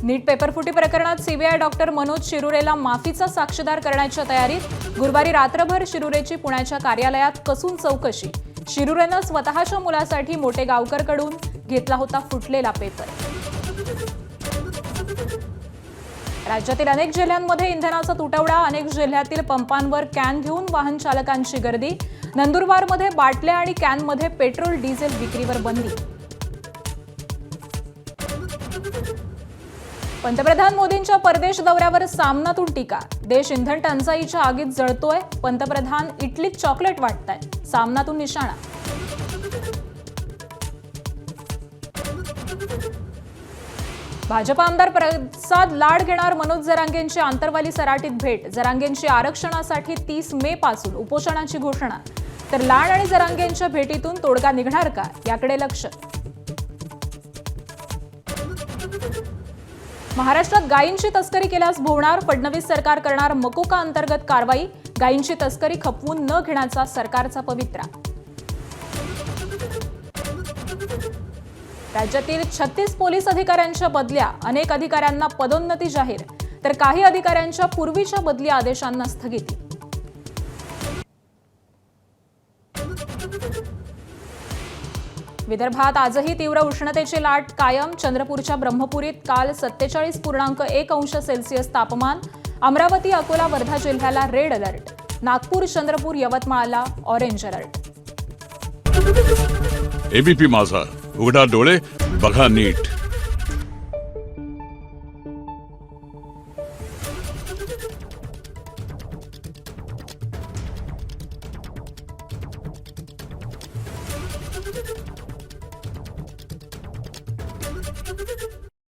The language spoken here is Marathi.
नीट पेपरफुटी प्रकरणात सीबीआय डॉक्टर मनोज शिरुरेला माफीचा साक्षीदार करण्याच्या तयारीत। गुरुवारी रात्रभर शिरुरेची पुण्याच्या कार्यालयात कसून चौकशी। शिरुरेनं स्वतःच्या मुलासाठी मोटेगावकरकडून घेतला होता फुटलेला पेपर। राज्यातील अनेक जिल्ह्यांमध्ये इंधनाचा तुटवडा। अनेक जिल्ह्यातील पंपांवर कॅन घेऊन वाहन चालकांची गर्दी। नंदुरबारमध्ये बाटल्या आणि कॅनमध्ये पेट्रोल डिझेल विक्रीवर बंदी। पंतप्रधान मोदींच्या परदेश दौऱ्यावर सामनातून टीका। देश इंधन टंचाईच्या आगीत जळतोय। पंतप्रधान इटलीत चॉकलेट वाटतायत। सामनातून निशाणा। भाजप आमदार प्रसाद लाड घेणार मनोज जरांगेंची आंतरवाली सराटीत भेट। जरांगेंची आरक्षणासाठी 30 मे पासून उपोषणाची घोषणा। तर लाड आणि जरांगेंच्या भेटीतून तोडगा निघणार का याकडे लक्ष। महाराष्ट्रात गायींची तस्करी केल्यास भोवणार। फडणवीस सरकार करणार मकोका अंतर्गत कारवाई। गायींची तस्करी खपवून न घेण्याचा सरकारचा पवित्रा। राज्यातील 36 पोलीस अधिकाऱ्यांच्या बदल्या। अनेक अधिकाऱ्यांना पदोन्नती जाहीर, तर काही अधिकाऱ्यांच्या पूर्वीच्या बदली आदेशांना स्थगिती। विदर्भात आजही तीव्र उष्णतेची लाट कायम। चंद्रपूरच्या ब्रह्मपुरीत काल 47.1 अंश सेल्सिअस तापमान। अमरावती, अकोला, वर्धा जिल्ह्याला रेड अलर्ट। नागपूर, चंद्रपूर, यवतमाळला ऑरेंज अलर्ट। एबीपी माझा, उघडा डोळे बघा नीट।